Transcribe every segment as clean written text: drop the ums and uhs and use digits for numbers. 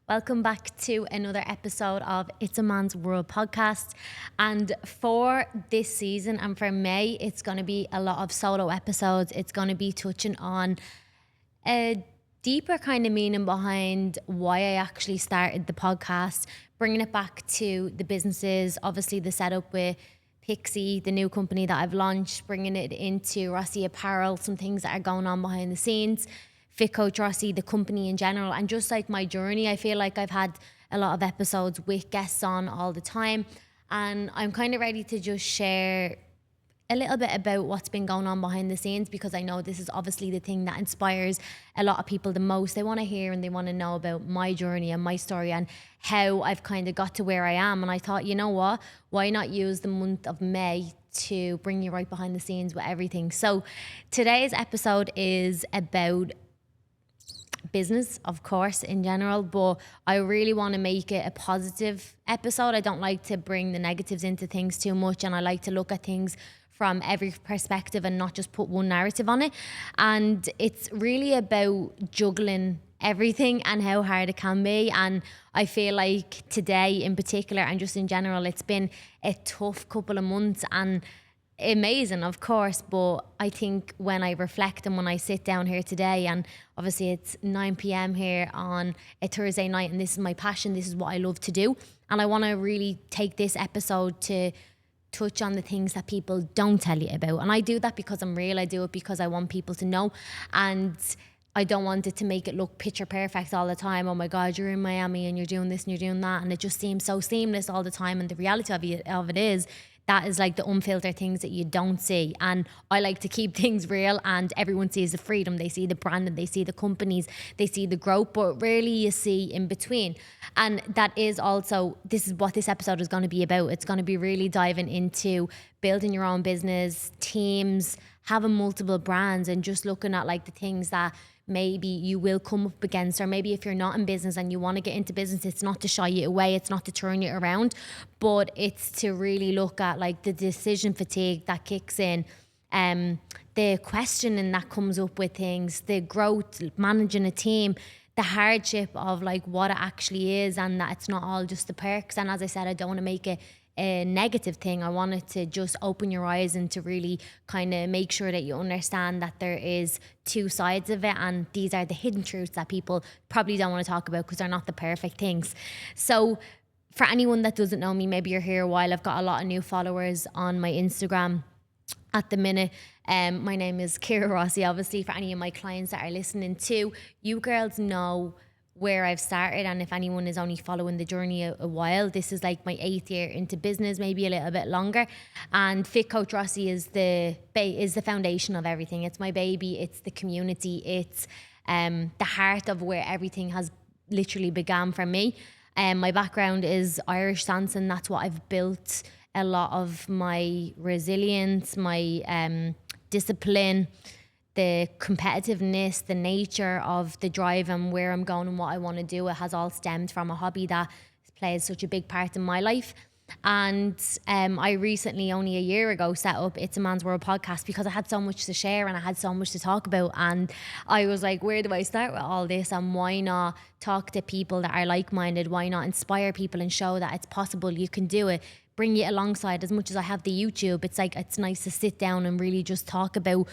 Welcome back to another episode of It's a Man's World podcast. And for this season and for May, it's going to be a lot of solo episodes. It's going to be touching on a deeper kind of meaning behind why I actually started the podcast, bringing it back to the businesses, obviously the setup with Pixie, the new company that I've launched, bringing it into Rossi Apparel, some things that are going on behind the scenes, Fit Coach Rossi, the company in general, and just like my journey. I feel like I've had a lot of episodes with guests on all the time, and I'm kind of ready to just share a little bit about what's been going on behind the scenes, because I know this is obviously the thing that inspires a lot of people the most. They want to hear and they want to know about my journey and my story and how I've kind of got to where I am. And I thought, you know what, why not use the month of May to bring you right behind the scenes with everything. So today's episode is about business, of course, in general, but I really want to make it a positive episode. I don't like to bring the negatives into things too much, and I like to look at things from every perspective and not just put one narrative on it. And it's really about juggling everything and how hard it can be. And I feel like today in particular, and just in general, it's been a tough couple of months and amazing, of course, but I think when I reflect and when I sit down here today, and obviously it's 9 p.m. here on a Thursday night, and this is my passion, this is what I love to do, and I want to really take this episode to touch on the things that people don't tell you about. And I do that because I'm real. I do it because I want people to know, and I don't want it to make it look picture perfect all the time. Oh my God, you're in Miami and you're doing this and you're doing that, and it just seems so seamless all the time. And the reality of it is that is like the unfiltered things that you don't see. And I like to keep things real, and everyone sees the freedom. They see the brand and they see the companies, they see the growth, but rarely you see in between. And that is also, this is what this episode is going to be about. It's going to be really diving into building your own business, teams, having multiple brands, and just looking at like the things that maybe you will come up against, or maybe if you're not in business and you want to get into business, it's not to shy you away, it's not to turn you around, but it's to really look at like the decision fatigue that kicks in, the questioning that comes up with things, the growth, managing a team, the hardship of like what it actually is, and that it's not all just the perks. And as I said, I don't want to make it a negative thing. I wanted to just open your eyes and to really kind of make sure that you understand that there is two sides of it, and these are the hidden truths that people probably don't want to talk about because they're not the perfect things. So for anyone that doesn't know me, maybe you're here a while, I've got a lot of new followers on my Instagram at the minute. My name is Coach Rossi. Obviously, for any of my clients that are listening too, you girls know where I've started, and if anyone is only following the journey a while, this is like my 8th year into business, maybe a little bit longer. And Fit Coach Rossi is the foundation of everything. It's my baby, it's the community, it's the heart of where everything has literally began for me. My background is Irish dance, and that's what I've built a lot of my resilience, my discipline, the competitiveness, the nature of the drive and where I'm going and what I want to do. It has all stemmed from a hobby that plays such a big part in my life. And I recently, only a year ago, set up It's a Man's World podcast because I had so much to share and I had so much to talk about. And I was like, where do I start with all this? And why not talk to people that are like-minded? Why not inspire people and show that it's possible, you can do it? Bring it alongside. As much as I have the YouTube, it's like, it's nice to sit down and really just talk about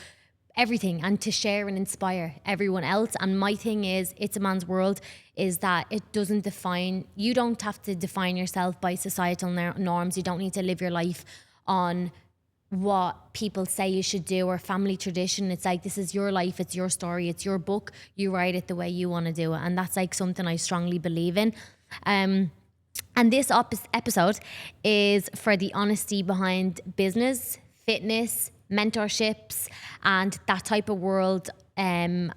everything and to share and inspire everyone else. And my thing is, It's a Man's World is that it doesn't define, you don't have to define yourself by societal norms. You don't need to live your life on what people say you should do or family tradition. It's like, this is your life, it's your story, it's your book, you write it the way you want to do it. And that's like something I strongly believe in. And this episode is for the honesty behind business, fitness, mentorships, and that type of world that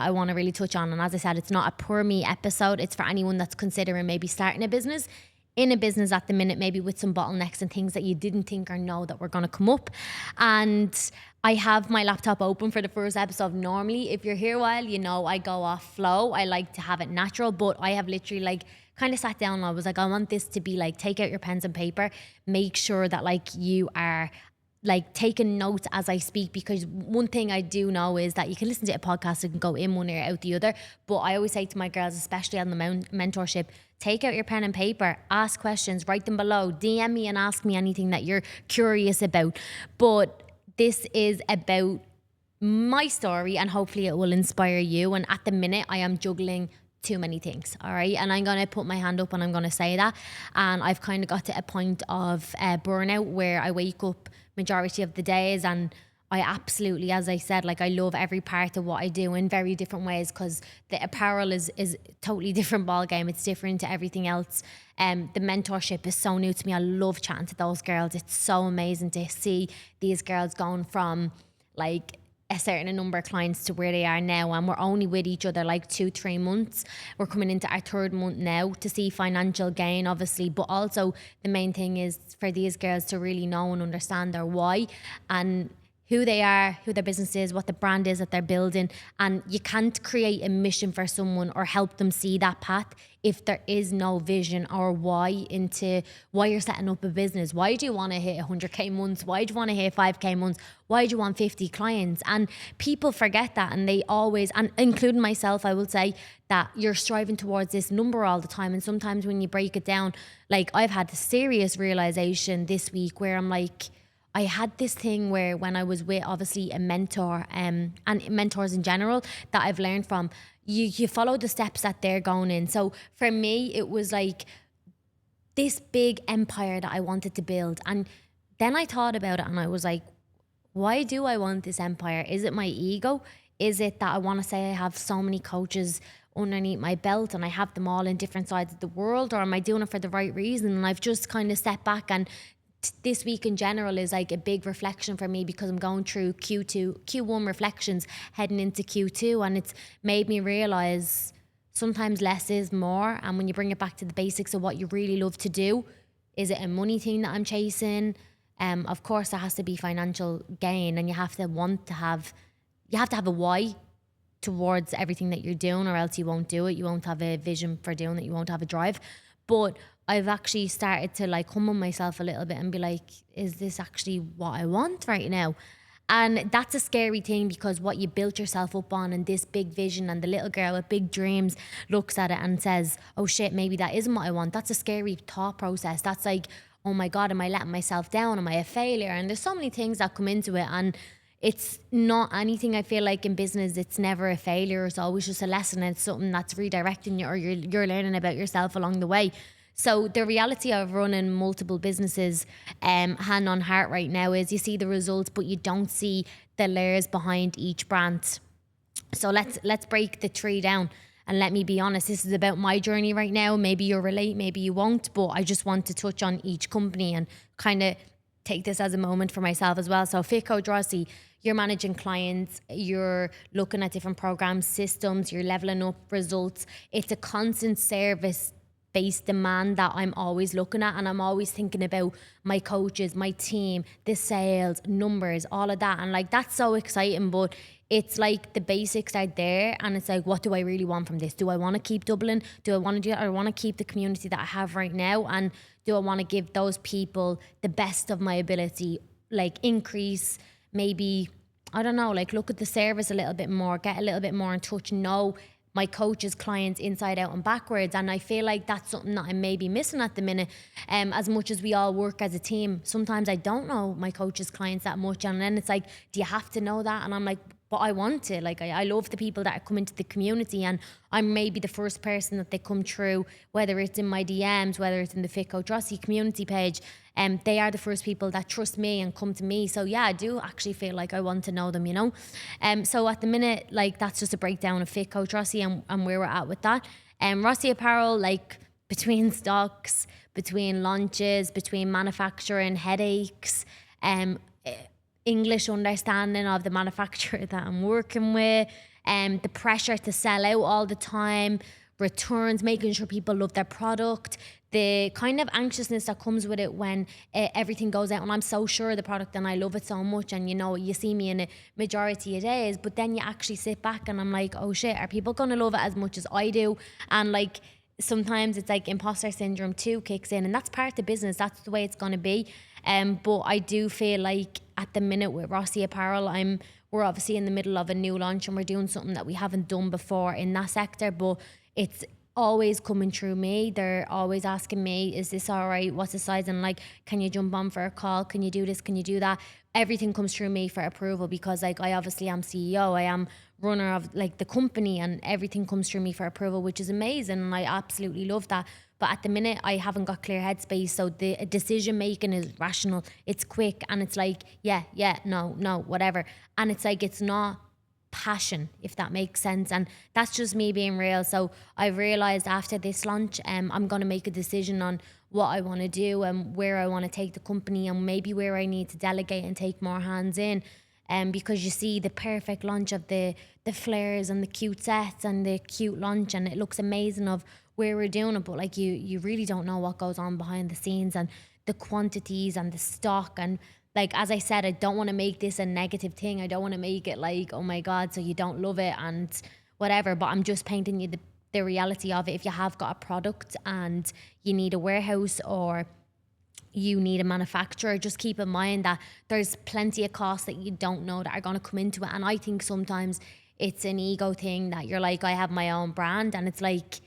I want to really touch on. And as I said, it's not a poor me episode. It's for anyone that's considering maybe starting a business, in a business at the minute, maybe with some bottlenecks and things that you didn't think or know that were going to come up. And I have my laptop open for the first episode. Normally, if you're here a while, you know I go off flow. I like to have it natural, but I have literally like kind of sat down and I was like, I want this to be like, take out your pens and paper, make sure that like you are like taking notes as I speak, because one thing I do know is that you can listen to a podcast and go in one ear out the other. But I always say to my girls, especially on the mentorship, take out your pen and paper, ask questions, write them below, DM me and ask me anything that you're curious about. But this is about my story, and hopefully it will inspire you. And at the minute, I am juggling too many things, all right? And I'm going to put my hand up and I'm going to say that. And I've kind of got to a point of burnout where I wake up majority of the days, and I absolutely, as I said, like I love every part of what I do in very different ways, because the apparel is totally different ball game. It's different to everything else. The mentorship is so new to me. I love chatting to those girls. It's so amazing to see these girls going from like a certain number of clients to where they are now, and we're only with each other like 2-3 months. We're coming into our 3rd month now to see financial gain, obviously, but also the main thing is for these girls to really know and understand their why and who they are, who their business is, what the brand is that they're building. And you can't create a mission for someone or help them see that path if there is no vision or why into why you're setting up a business. Why do you want to hit 100k months? Why do you want to hit 5k months? Why do you want 50 clients? And people forget that, and they always, and including myself, I will say that you're striving towards this number all the time. And sometimes when you break it down, like I've had a serious realization this week where I'm like, I had this thing where when I was with obviously a mentor and mentors in general that I've learned from, you follow the steps that they're going in. So for me, it was like this big empire that I wanted to build. And then I thought about it and I was like, why do I want this empire? Is it my ego? Is it that I want to say I have so many coaches underneath my belt and I have them all in different sides of the world? Or am I doing it for the right reason? And I've just kind of stepped back, and this week in general is like a big reflection for me, because I'm going through Q1 reflections heading into Q2, and it's made me realize sometimes less is more. And when you bring it back to the basics of what you really love to do, is it a money thing that I'm chasing? Of course there has to be financial gain, and you have to have a why towards everything that you're doing, or else you won't do it. You won't have a vision for doing it. You won't have a drive. But I've actually started to like humble myself a little bit and be like, is this actually what I want right now? And that's a scary thing, because what you built yourself up on and this big vision, and the little girl with big dreams looks at it and says, oh shit, maybe that isn't what I want. That's a scary thought process. That's like, oh my God, am I letting myself down? Am I a failure? And there's so many things that come into it. And it's not anything, I feel like in business, it's never a failure. It's always just a lesson, and it's something that's redirecting you, or you're learning about yourself along the way. So the reality of running multiple businesses, hand on heart right now, is you see the results, but you don't see the layers behind each brand. So let's break the tree down. And let me be honest, this is about my journey right now. Maybe you'll relate, maybe you won't, but I just want to touch on each company and kind of take this as a moment for myself as well. So Coach Rossi, you're managing clients, you're looking at different programs, systems, you're leveling up results. It's a constant service based demand that I'm always looking at, and I'm always thinking about my coaches, my team, the sales, numbers, all of that. And like, that's so exciting, but it's like the basics are there, and it's like, what do I really want from this? Do I want to keep doubling? Do I want to do it? I want to keep the community that I have right now, and do I want to give those people the best of my ability, like increase, maybe, I don't know, like look at the service a little bit more, get a little bit more in touch, know my coaches, clients inside out and backwards. And I feel like that's something that I'm maybe missing at the minute. As much as we all work as a team, sometimes I don't know my coaches, clients that much. And then it's like, do you have to know that? And I'm like, but I want to. Like, I love the people that are coming to the community, and I'm maybe the first person that they come through, whether it's in my DMs, whether it's in the Coach Rossi community page. They are the first people that trust me and come to me. So yeah, I do actually feel like I want to know them, you know. So at the minute, like, that's just a breakdown of Coach Rossi and where we're at with that. Rossi Apparel, like, between stocks, between launches, between manufacturing, headaches, English understanding of the manufacturer that I'm working with, the pressure to sell out all the time, returns, making sure people love their product, the kind of anxiousness that comes with it when everything goes out and I'm so sure of the product and I love it so much, and you know, you see me in a majority of days, but then you actually sit back and I'm like, oh shit, are people gonna love it as much as I do? And like, sometimes it's like imposter syndrome too kicks in, and that's part of the business. That's the way it's going to be. But I do feel like at the minute with Rossi Apparel, we're obviously in the middle of a new launch and we're doing something that we haven't done before in that sector, but it's always coming through me. They're always asking me, is this all right? What's the size? And like, can you jump on for a call? Can you do this? Can you do that? Everything comes through me for approval because like I obviously am CEO. I am runner of like the company, and everything comes through me for approval, which is amazing. And I absolutely love that. But at the minute, I haven't got clear headspace. So the decision making is rational. It's quick, and it's like, yeah, no, whatever. And it's like, it's not passion, if that makes sense. And that's just me being real. So I've realized after this launch, I'm going to make a decision on what I want to do and where I want to take the company, and maybe where I need to delegate and take more hands in. Because you see the perfect launch of the flares and the cute sets and the cute launch, and it looks amazing of where we're doing it, but like you really don't know what goes on behind the scenes and the quantities and the stock. And like, as I said, I don't want to make this a negative thing. I don't want to make it like, oh my God, so you don't love it and whatever, but I'm just painting you the reality of it. If you have got a product and you need a warehouse or you need a manufacturer, just keep in mind that there's plenty of costs that you don't know that are going to come into it. And I think sometimes it's an ego thing that you're like, I have my own brand, and it's like,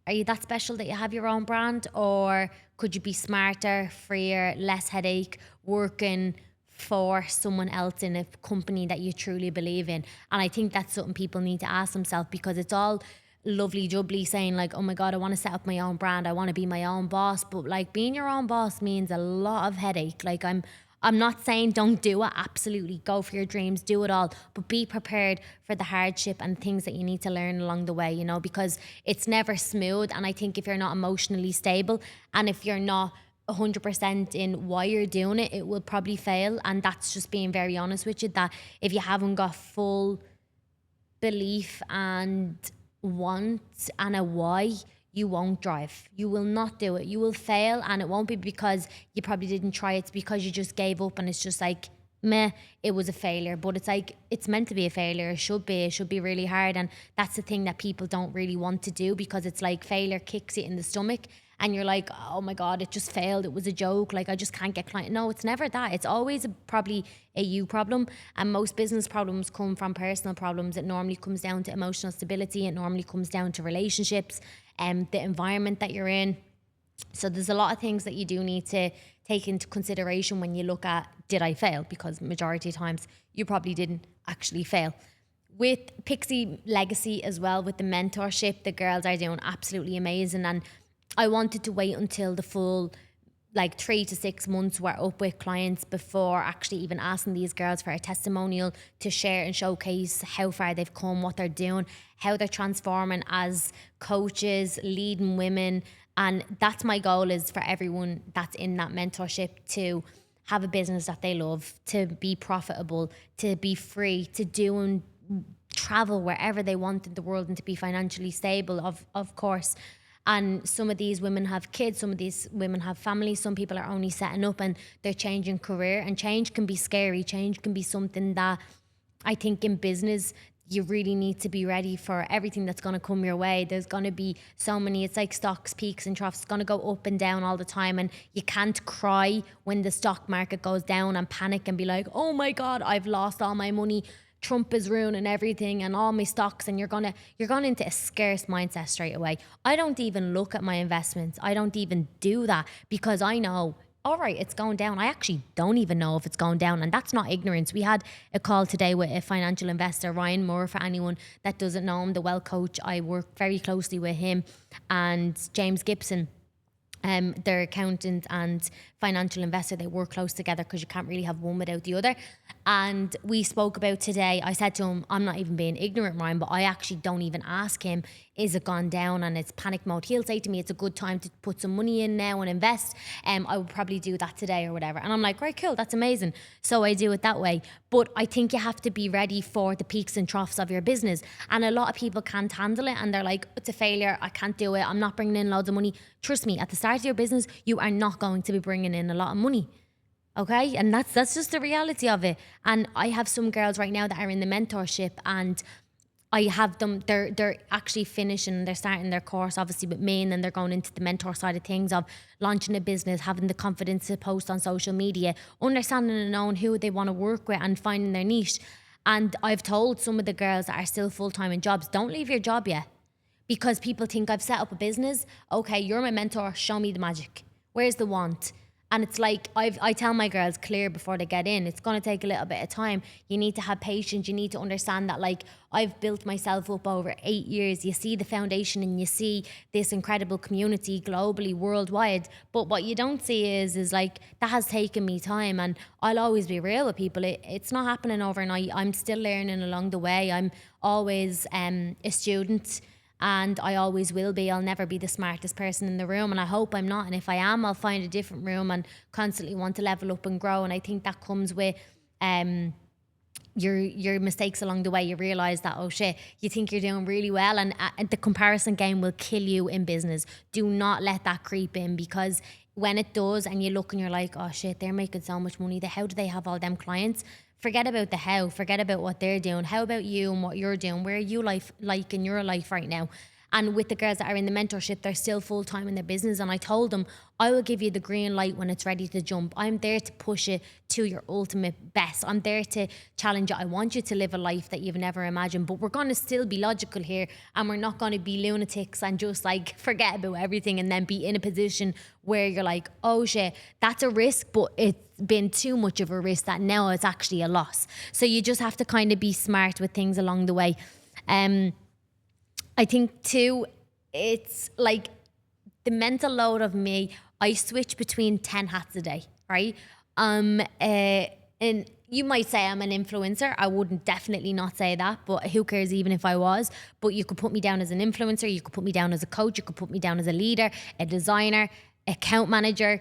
are you that special that you have your own brand? Or could you be smarter, freer, less headache, working for someone else in a company that you truly believe in? And I think that's something people need to ask themselves, because it's all lovely jubbly saying like, oh my God, I want to set up my own brand, I want to be my own boss. But like, being your own boss means a lot of headache. Like, I'm not saying don't do it. Absolutely, go for your dreams, do it all, but be prepared for the hardship and things that you need to learn along the way, because it's never smooth. And I think if you're not emotionally stable and if you're not 100% in why you're doing it, it will probably fail. And that's just being very honest with you, that if you haven't got full belief and want and a why, you won't drive. You will not do it. You will fail, and it won't be because you probably didn't try. It's because you just gave up, and it's just like, meh, it was a failure. But it's like, it's meant to be a failure. It should be really hard. And that's the thing that people don't really want to do, because it's like failure kicks you in the stomach and you're like, oh my God, it just failed. It was a joke. Like, I just can't get client. No, it's never that. It's always probably a you problem. And most business problems come from personal problems. It normally comes down to emotional stability. It normally comes down to relationships and the environment that you're in. So there's a lot of things that you do need to take into consideration when you look at, did I fail? Because majority of times you probably didn't actually fail. With Pixie Legacy as well, with the mentorship, the girls are doing absolutely amazing. And I wanted to wait until the full 3 to 6 months were up with clients before actually even asking these girls for a testimonial to share and showcase how far they've come, what they're doing, how they're transforming as coaches, leading women. And that's my goal, is for everyone that's in that mentorship to have a business that they love, to be profitable, to be free, to do and travel wherever they want in the world, and to be financially stable, of course. And some of these women have kids, some of these women have families, some people are only setting up and they're changing career. And change can be scary. Change can be something that I think in business you really need to be ready for everything that's going to come your way. There's going to be so many, it's like stocks, peaks and troughs. It's going to go up and down all the time. And you can't cry when the stock market goes down and panic and be like, oh my God, I've lost all my money. Trump is ruining everything and all my stocks, and you're going into a scarce mindset straight away. I don't even look at my investments. I don't even do that, because I know, all right, it's going down. I actually don't even know if it's going down, and that's not ignorance. We had a call today with a financial investor, Ryan Moore, for anyone that doesn't know him, the Well Coach. I work very closely with him, and James Gibson, their accountant and financial investor. They work close together because you can't really have one without the other. And we spoke about today, I said to him, I'm not even being ignorant, Ryan, but I actually don't even ask him, is it gone down and it's panic mode? He'll say to me, it's a good time to put some money in now and invest. I would probably do that today or whatever. And I'm like, right, cool, that's amazing. So I do it that way. But I think you have to be ready for the peaks and troughs of your business. And a lot of people can't handle it, and they're like, it's a failure, I can't do it, I'm not bringing in loads of money. Trust me, at the start of your business, you are not going to be bringing in a lot of money. Okay, and that's just the reality of it. And I have some girls right now that are in the mentorship, and I have them, they're actually finishing, they're starting their course obviously with me, and then they're going into the mentor side of things of launching a business, having the confidence to post on social media, understanding and knowing who they want to work with and finding their niche. And I've told some of the girls that are still full-time in jobs, don't leave your job yet. Because people think I've set up a business. Okay, you're my mentor, show me the magic. Where's the want? And it's like, I tell my girls clear before they get in, it's going to take a little bit of time. You need to have patience. You need to understand that, like, I've built myself up over 8 years. You see the foundation and you see this incredible community globally, worldwide. But what you don't see is like, that has taken me time. And I'll always be real with people. It's not happening overnight. I'm still learning along the way. I'm always a student. And I always will be. I'll never be the smartest person in the room, and I hope I'm not. And if I am, I'll find a different room and constantly want to level up and grow. And I think that comes with your mistakes along the way. You realise that, oh shit, you think you're doing really well, and the comparison game will kill you in business. Do not let that creep in, because when it does and you look and you're like, oh shit, they're making so much money, how do they have all them clients? Forget about the how, forget about what they're doing. How about you and what you're doing? Where are you like in your life right now? And with the girls that are in the mentorship, they're still full-time in their business. And I told them, I will give you the green light when it's ready to jump. I'm there to push it to your ultimate best. I'm there to challenge you. I want you to live a life that you've never imagined. But we're going to still be logical here. And we're not going to be lunatics and just like forget about everything and then be in a position where you're like, oh shit, that's a risk, but it's been too much of a risk that now it's actually a loss. So you just have to kind of be smart with things along the way. I think too, it's like the mental load of me, I switch between 10 hats a day, right? And you might say I'm an influencer. I wouldn't definitely not say that, but who cares even if I was? But you could put me down as an influencer, you could put me down as a coach, you could put me down as a leader, a designer, account manager,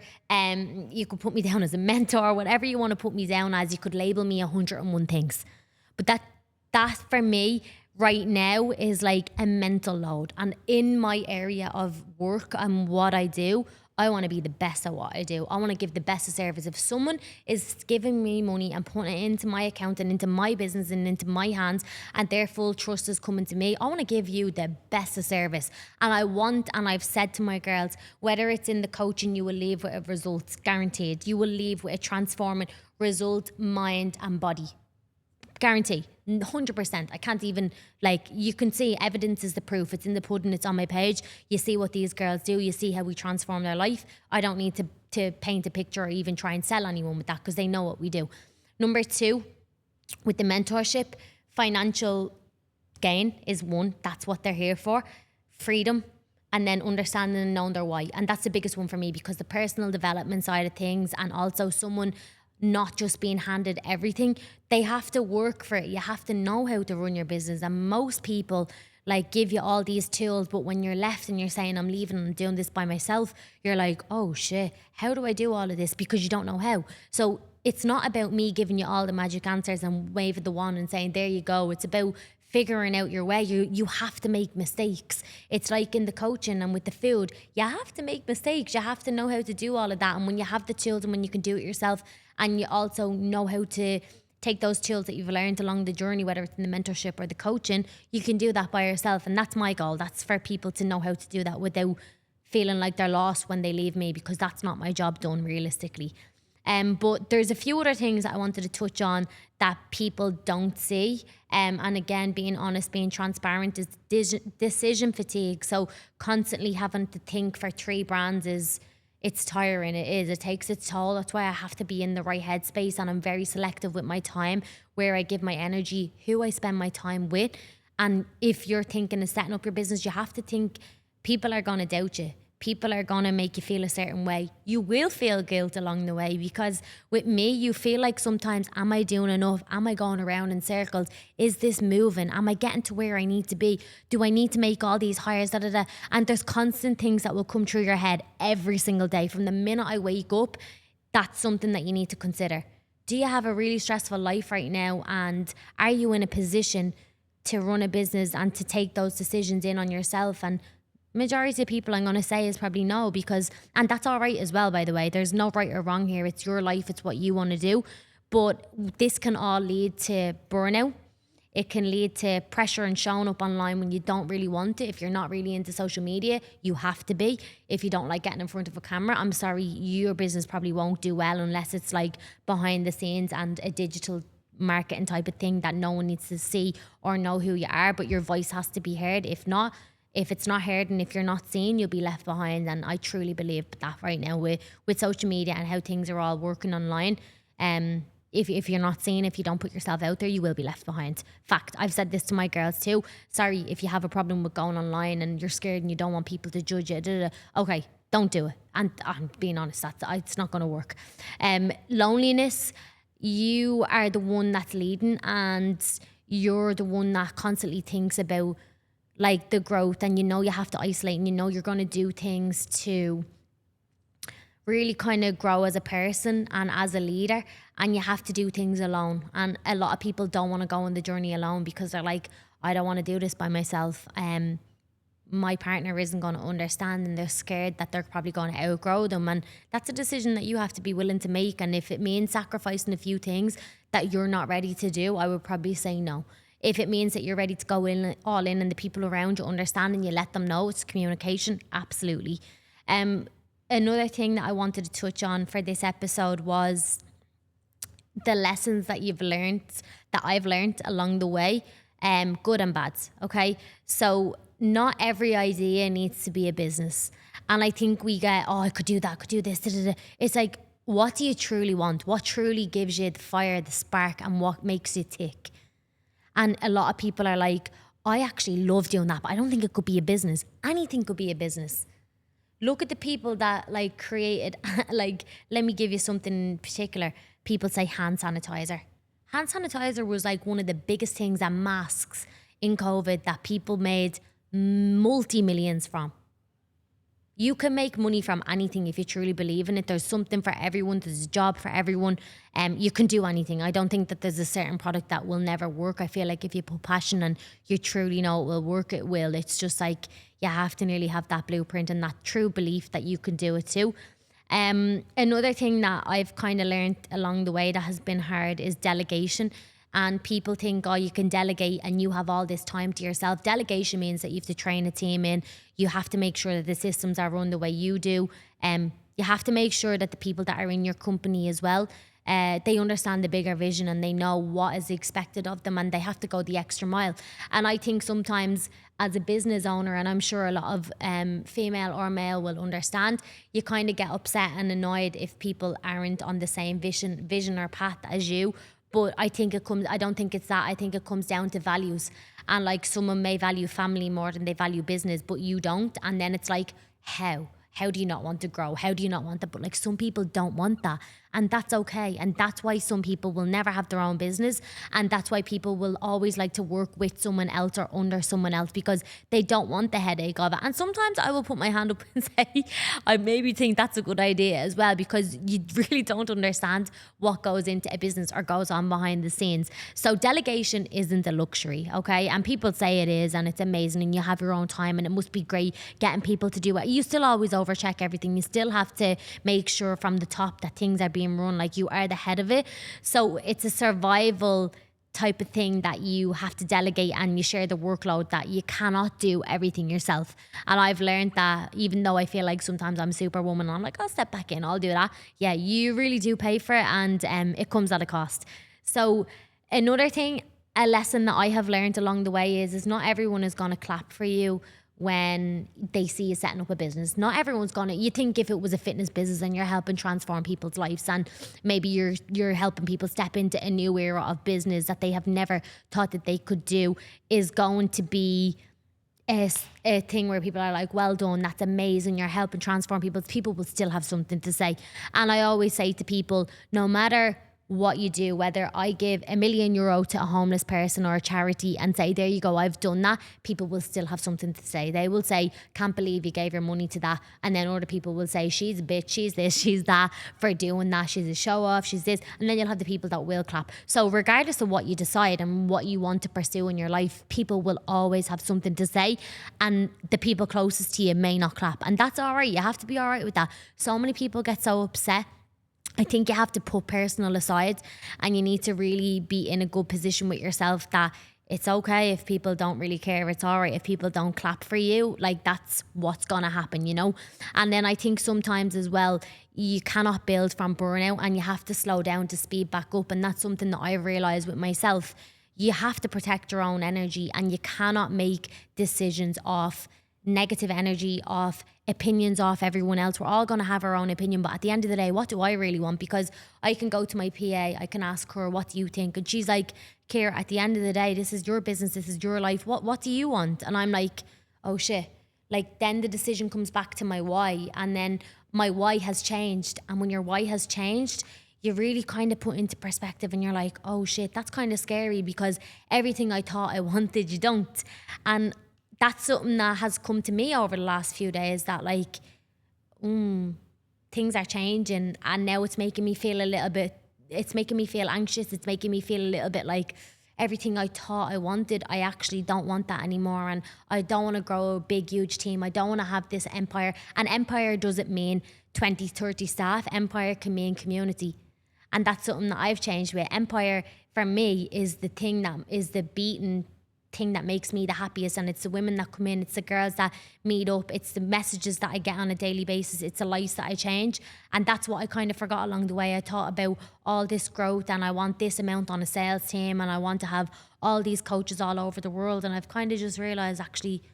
you could put me down as a mentor, whatever you want to put me down as. You could label me 101 things. But that for me right now is like a mental load. And in my area of work and what I do, I want to be the best at what I do. I want to give the best of service. If someone is giving me money and putting it into my account and into my business and into my hands, and their full trust is coming to me, I want to give you the best of service. And I've said to my girls, whether it's in the coaching, you will leave with results, guaranteed. You will leave with a transforming result, mind and body. Guarantee, 100%. I can't even, like, you can see evidence is the proof. It's in the pudding, it's on my page. You see what these girls do, you see how we transform their life. I don't need to paint a picture or even try and sell anyone with that, because they know what we do. Number 2, with the mentorship, financial gain is one. That's what they're here for. Freedom, and then understanding and knowing their why. And that's the biggest one for me, because the personal development side of things, and also someone not just being handed everything, they have to work for it. You have to know how to run your business. And most people like give you all these tools, but when you're left and you're saying, I'm leaving and doing this by myself, you're like, oh shit, how do I do all of this? Because you don't know how. So it's not about me giving you all the magic answers and waving the wand and saying, there you go. It's about figuring out your way. You have to make mistakes. It's like in the coaching and with the food, you have to make mistakes. You have to know how to do all of that. And when you have the tools and when you can do it yourself, and you also know how to take those tools that you've learned along the journey, whether it's in the mentorship or the coaching, you can do that by yourself. And that's my goal. That's for people to know how to do that without feeling like they're lost when they leave me, because that's not my job done realistically. But there's a few other things that I wanted to touch on that people don't see. And again, being honest, being transparent, is decision fatigue. So constantly having to think for 3 brands it's tiring. It takes its toll. That's why I have to be in the right headspace, and I'm very selective with my time, where I give my energy, who I spend my time with. And if you're thinking of setting up your business, you have to think people are going to doubt you. People are going to make you feel a certain way. You will feel guilt along the way, because with me, you feel like sometimes, am I doing enough? Am I going around in circles? Is this moving? Am I getting to where I need to be? Do I need to make all these hires? And there's constant things that will come through your head every single day. From the minute I wake up, that's something that you need to consider. Do you have a really stressful life right now? And are you in a position to run a business and to take those decisions in on yourself? And majority of people, I'm going to say, is probably no, and that's all right as well, by the way. There's no right or wrong here. It's your life. It's what you want to do. But this can all lead to burnout. It can lead to pressure and showing up online when you don't really want it. If you're not really into social media, you have to be. If you don't like getting in front of a camera, I'm sorry, your business probably won't do well unless it's like behind the scenes and a digital marketing type of thing that no one needs to see or know who you are, but your voice has to be heard. If it's not heard and if you're not seen, you'll be left behind. And I truly believe that right now with social media and how things are all working online. If you're not seen, if you don't put yourself out there, you will be left behind. Fact, I've said this to my girls too. Sorry, if you have a problem with going online and you're scared and you don't want people to judge you, okay, don't do it. And I'm being honest, it's not going to work. Loneliness, you are the one that's leading and you're the one that constantly thinks about like the growth, and you have to isolate, and you're going to do things to really kind of grow as a person and as a leader, and you have to do things alone. And a lot of people don't want to go on the journey alone because they're like, I don't want to do this by myself. My partner isn't going to understand, and they're scared that they're probably going to outgrow them. And that's a decision that you have to be willing to make. And if it means sacrificing a few things that you're not ready to do, I would probably say no. If it means that you're ready to go in all in and the people around you understand and you let them know, it's communication, absolutely. Another thing that I wanted to touch on for this episode was the lessons that I've learned along the way, good and bad, okay? So not every idea needs to be a business. And I think we get, I could do that, I could do this, da, da, da. It's like, what do you truly want? What truly gives you the fire, the spark, and what makes you tick? And a lot of people are like, I actually love doing that, but I don't think it could be a business. Anything could be a business. Look at the people that like created, like, let me give you something in particular. People say hand sanitizer. Hand sanitizer was like one of the biggest things, and masks in COVID that people made multi-millions from. You can make money from anything if you truly believe in it. There's something for everyone. There's a job for everyone. You can do anything. I don't think that there's a certain product that will never work. I feel like if you put passion and you truly know it will work, it will. It's just like you have to nearly have that blueprint and that true belief that you can do it too. Another thing that I've kind of learned along the way that has been hard is delegation. And people think, you can delegate and you have all this time to yourself. Delegation means that you have to train a team in. You have to make sure that the systems are run the way you do. You have to make sure that the people that are in your company as well, they understand the bigger vision and they know what is expected of them, and they have to go the extra mile. And I think sometimes as a business owner, and I'm sure a lot of female or male will understand, you kind of get upset and annoyed if people aren't on the same vision or path as you. But I don't think it's that. I think it comes down to values. And like someone may value family more than they value business, but you don't. And then it's like, how? How do you not want to grow? How do you not want that? But like some people don't want that. And that's okay. And that's why some people will never have their own business. And that's why people will always like to work with someone else or under someone else, because they don't want the headache of it. And sometimes I will put my hand up and say, I maybe think that's a good idea as well, because you really don't understand what goes into a business or goes on behind the scenes. So delegation isn't a luxury, okay? And people say it is, and it's amazing, and you have your own time, and it must be great getting people to do it. You still always overcheck everything. You still have to make sure from the top that things are being run like you are the head of it. So it's a survival type of thing that you have to delegate, and you share the workload, that you cannot do everything yourself. And I've learned that, even though I feel like sometimes I'm superwoman, I'm like, I'll step back in, I'll do that. Yeah, you really do pay for it, and it comes at a cost. So another thing, a lesson that I have learned along the way is not everyone is going to clap for you when they see you setting up a business. Not everyone's gonna, you think if it was a fitness business and you're helping transform people's lives, and maybe you're helping people step into a new era of business that they have never thought that they could do, is going to be a thing where people are like, well done, that's amazing, you're helping transform people will still have something to say. And I always say to people, no matter what you do, whether I give €1 million to a homeless person or a charity and say, there you go, I've done that, people will still have something to say. They will say, can't believe you gave your money to that. And then other people will say, she's a bitch, she's this, she's that, for doing that, she's a show off, she's this. And then you'll have the people that will clap. So regardless of what you decide and what you want to pursue in your life, people will always have something to say, and the people closest to you may not clap. And that's all right. You have to be all right with that. So many people get so upset. I think you have to put personal aside, and you need to really be in a good position with yourself that it's okay if people don't really care. It's all right if people don't clap for you. Like, that's what's going to happen, you know? And then I think sometimes as well, you cannot build from burnout and you have to slow down to speed back up. And that's something that I've realized with myself. You have to protect your own energy and you cannot make decisions off negative energy, off opinions, off everyone else. We're all going to have our own opinion, but at the end of the day, what do I really want? Because I can go to my PA, I can ask her, what do you think? And she's like, Ciara, at the end of the day, this is your business, this is your life, what do you want? And I'm like, oh shit. Like, then the decision comes back to my why, and then my why has changed. And when your why has changed, you really kind of put into perspective and you're like, oh shit, that's kind of scary, because everything I thought I wanted, you don't. And that's something that has come to me over the last few days, that like, things are changing, and now it's making me feel it's making me feel anxious. It's making me feel a little bit like everything I thought I wanted, I actually don't want that anymore. And I don't want to grow a big, huge team. I don't want to have this empire. And empire doesn't mean 20, 30 staff. Empire can mean community. And that's something that I've changed with. Empire, for me, is the thing that is the beaten thing that makes me the happiest. And it's the women that come in, it's the girls that meet up, it's the messages that I get on a daily basis, it's the lives that I change. And that's what I kind of forgot along the way. I thought about all this growth and I want this amount on a sales team and I want to have all these coaches all over the world. And I've kind of just realized, actually,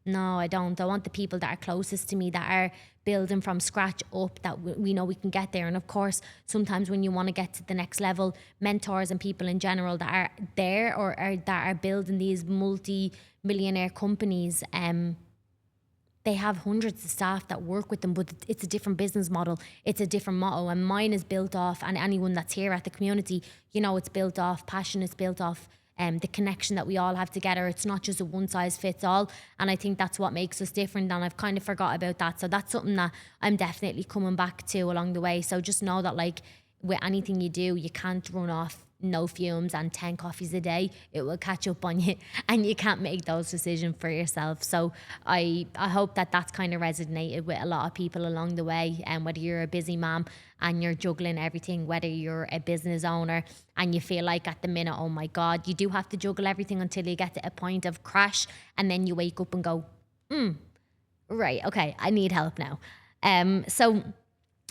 no, I don't. I want the people that are closest to me, that are building from scratch up, that we know we can get there. And of course, sometimes when you want to get to the next level, mentors and people in general that are there or that are building these multi-millionaire companies, they have hundreds of staff that work with them, but it's a different business model. It's a different motto. And mine is built off, and anyone that's here at the community, you know, it's built off passion, it's built off the connection that we all have together. It's not just a one size fits all. And I think that's what makes us different. And I've kind of forgot about that. So that's something that I'm definitely coming back to along the way. So just know that, like, with anything you do, you can't run off no fumes and 10 coffees a day. It will catch up on you and you can't make those decisions for yourself. So I hope that that's kind of resonated with a lot of people along the way. And whether you're a busy mom and you're juggling everything, whether you're a business owner and you feel like at the minute, oh my God, you do have to juggle everything until you get to a point of crash, and then you wake up and go, right, okay, I need help now. So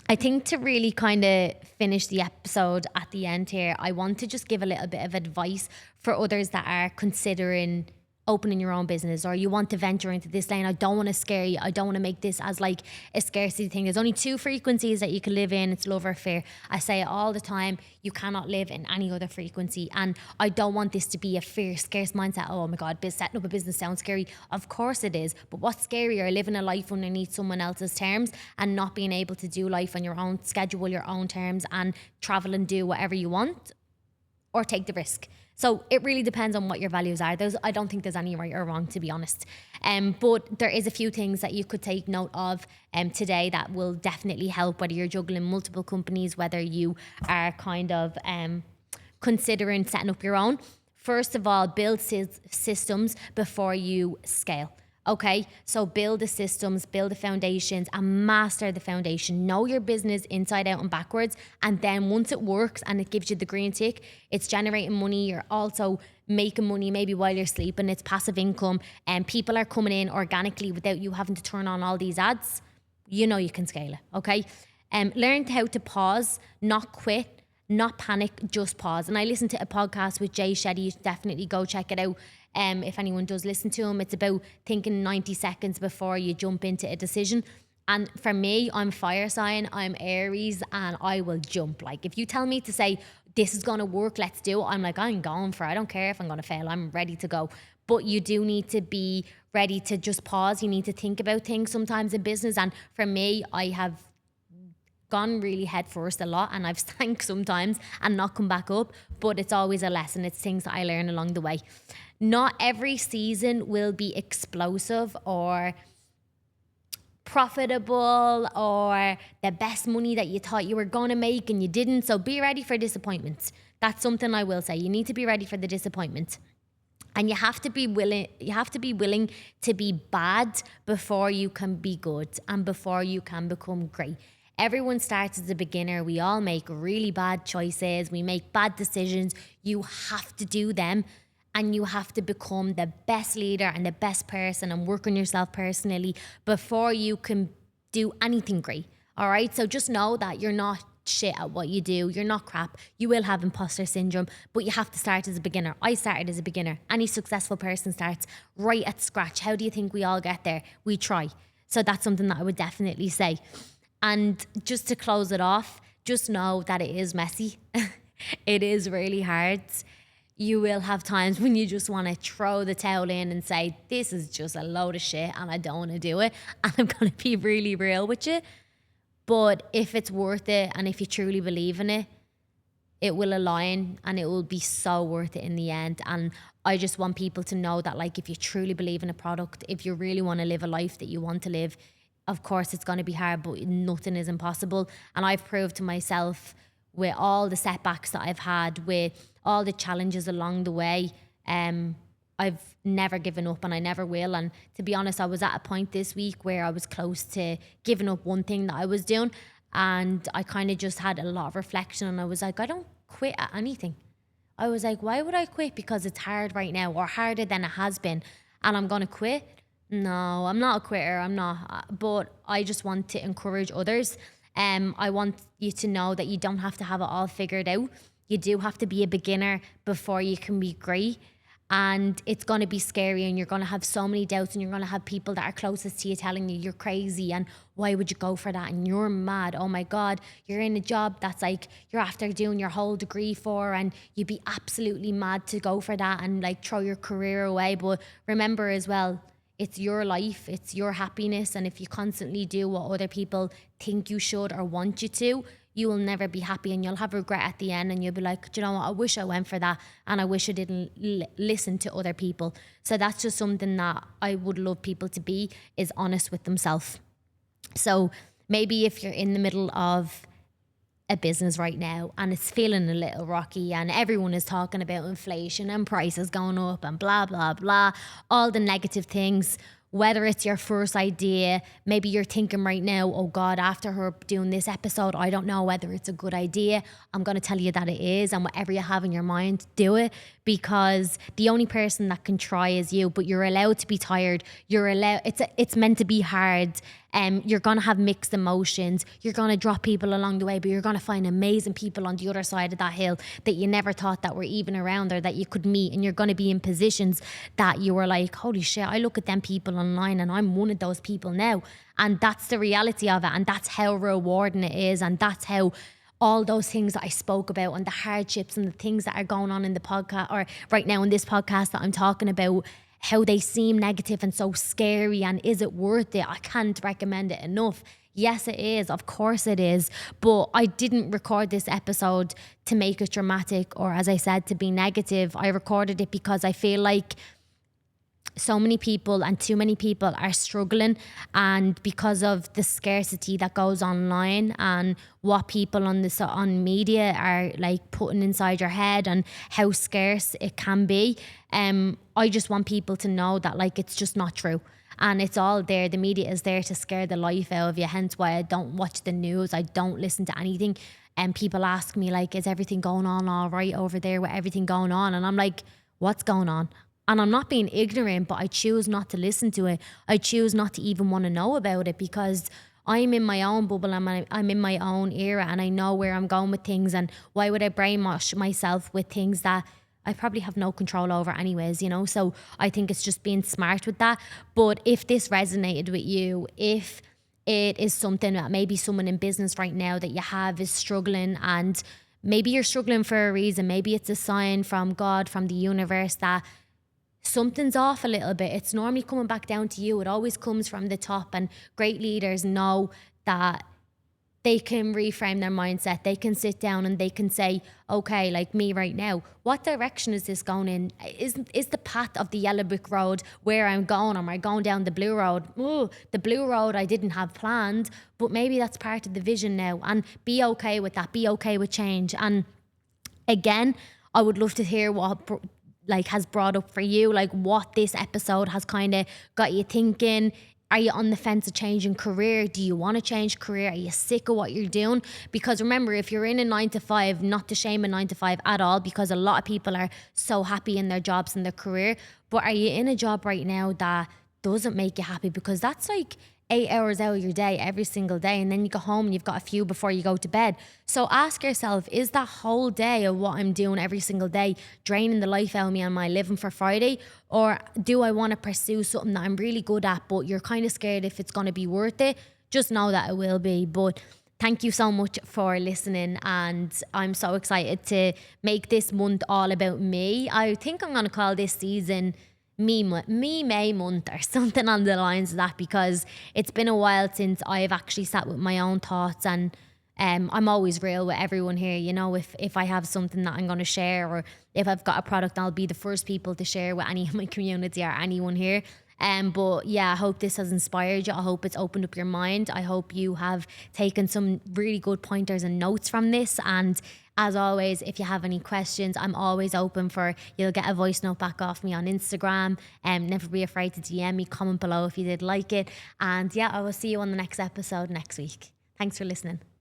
I think to really kind of finish the episode at the end here, I want to just give a little bit of advice for others that are considering opening your own business, or you want to venture into this lane. I don't want to scare you. I don't want to make this as like a scarcity thing. There's only 2 frequencies that you can live in. It's love or fear. I say it all the time. You cannot live in any other frequency. And I don't want this to be a fear, scarce mindset. Oh my God, setting up a business sounds scary. Of course it is. But what's scarier? Living a life underneath someone else's terms and not being able to do life on your own schedule, your own terms, and travel and do whatever you want, or take the risk. So it really depends on what your values are. I don't think there's any right or wrong, to be honest. But there is a few things that you could take note of today that will definitely help, whether you're juggling multiple companies, whether you are kind of considering setting up your own. First of all, build systems before you scale. Okay, so build the systems, build the foundations, and master the foundation. Know your business inside out and backwards. And then once it works and it gives you the green tick, it's generating money. You're also making money maybe while you're sleeping. It's passive income, and people are coming in organically without you having to turn on all these ads. You know you can scale it, okay? Learn how to pause, not quit, not panic, just pause. And I listened to a podcast with Jay Shetty. You should definitely go check it out. If anyone does listen to him, it's about thinking 90 seconds before you jump into a decision. And for me, I'm fire sign, I'm Aries, and I will jump. Like, if you tell me to say, this is going to work, let's do it, I'm like, I'm going for it. I don't care if I'm going to fail. I'm ready to go. But you do need to be ready to just pause. You need to think about things sometimes in business. And for me, I have gone really head first a lot, and I've sank sometimes and not come back up, but it's always a lesson. It's things that I learn along the way. Not every season will be explosive or profitable or the best money that you thought you were going to make and you didn't. So be ready for disappointments. That's something I will say. You need to be ready for the disappointment. And you have to be willing to be bad before you can be good and before you can become great. Everyone starts as a beginner. We all make really bad choices. We make bad decisions. You have to do them. and you have to become the best leader and the best person and work on yourself personally before you can do anything great. All right. So just know that you're not shit at what you do. You're not crap. You will have imposter syndrome, but you have to start as a beginner. I started as a beginner. Any successful person starts right at scratch. How do you think we all get there? We try. So that's something that I would definitely say. And just to close it off, just know that it is messy. It is really hard. You will have times when you just want to throw the towel in and say, this is just a load of shit and I don't want to do it. And I'm going to be really real with you. But if it's worth it and if you truly believe in it, it will align and it will be so worth it in the end. And I just want people to know that, like, if you truly believe in a product, if you really want to live a life that you want to live, of course it's going to be hard, but nothing is impossible. And I've proved to myself with all the setbacks that I've had, with all the challenges along the way, I've never given up and I never will. And to be honest, I was at a point this week where I was close to giving up one thing that I was doing. And I kind of just had a lot of reflection and I was like, I don't quit at anything. I was like, why would I quit? Because it's hard right now, or harder than it has been, and I'm going to quit? No, I'm not a quitter. I'm not. But I just want to encourage others. I want you to know that you don't have to have it all figured out. You do have to be a beginner before you can be great. And it's going to be scary and you're going to have so many doubts and you're going to have people that are closest to you telling you you're crazy and why would you go for that and you're mad. Oh my God, you're in a job that's like you're after doing your whole degree for, and you'd be absolutely mad to go for that and like throw your career away. But remember as well, it's your life, it's your happiness. And if you constantly do what other people think you should or want you to, you will never be happy and you'll have regret at the end and you'll be like, do you know what, I wish I went for that and I wish I didn't listen to other people. So that's just something that I would love people to be, is honest with themselves. So maybe if you're in the middle of a business right now and it's feeling a little rocky and everyone is talking about inflation and prices going up and blah, blah, blah, all the negative things, whether it's your first idea, maybe you're thinking right now, oh God, after her doing this episode, I don't know whether it's a good idea. I'm going to tell you that it is, and whatever you have in your mind, do it, because the only person that can try is you. But you're allowed to be tired. You're allowed. It's meant to be hard. You're going to have mixed emotions. You're going to drop people along the way, but you're going to find amazing people on the other side of that hill that you never thought that were even around there that you could meet. And you're going to be in positions that you were like, holy shit, I look at them people online and I'm one of those people now. And that's the reality of it. And that's how rewarding it is. And that's how all those things that I spoke about and the hardships and the things that are going on in the podcast, or right now in this podcast that I'm talking about, how they seem negative and so scary, and is it worth it? I can't recommend it enough. Yes, it is. Of course it is. But I didn't record this episode to make it dramatic or, as I said, to be negative. I recorded it because I feel like so many people and too many people are struggling, and because of the scarcity that goes online and what people on media are like putting inside your head and how scarce it can be, I just want people to know that like it's just not true. And it's all there. The media is there to scare the life out of you. Hence why I don't watch the news. I don't listen to anything. And people ask me like, is everything going on all right over there with everything going on? And I'm like, what's going on? And I'm not being ignorant, but I choose not to listen to it. I choose not to even want to know about it, because I'm in my own bubble and I'm in my own era and I know where I'm going with things. And why would I brainwash myself with things that I probably have no control over anyways, you know? So I think it's just being smart with that. But if this resonated with you, if it is something that maybe someone in business right now that you have is struggling, and maybe you're struggling for a reason, maybe it's a sign from God, from the universe, that something's off a little bit. It's normally coming back down to you. It always comes from the top, and great leaders know that they can reframe their mindset. They can sit down and they can say, okay, like me right now, what direction is this going in? Is the path of the yellow brick road where I'm going? Am I going down the blue road? Ooh, the blue road I didn't have planned, but maybe that's part of the vision now. And be okay with that. Be okay with change. And again, I would love to hear what has brought up for you, like what this episode has kind of got you thinking. Are you on the fence of changing career? Do you want to change career? Are you sick of what you're doing? Because remember, if you're in a 9 to 5, not to shame a 9 to 5 at all, because a lot of people are so happy in their jobs and their career. But are you in a job right now that doesn't make you happy? Because that's like 8 hours out of your day every single day, and then you go home and you've got a few before you go to bed. So ask yourself, is that whole day of what I'm doing every single day draining the life out of me on my living for Friday? Or do I want to pursue something that I'm really good at, but you're kind of scared if it's going to be worth it? Just know that it will be. But thank you so much for listening, and I'm so excited to make this month all about me. I think I'm going to call this season me May month or something on the lines of that, because it's been a while since I've actually sat with my own thoughts, and I'm always real with everyone here. You know, if I have something that I'm going to share, or if I've got a product, I'll be the first people to share with any of my community or anyone here. But yeah, I hope this has inspired you. I hope it's opened up your mind. I hope you have taken some really good pointers and notes from this. And as always, if you have any questions, I'm always open for, you'll get a voice note back off me on Instagram. Never be afraid to DM me, comment below if you did like it. And yeah, I will see you on the next episode next week. Thanks for listening.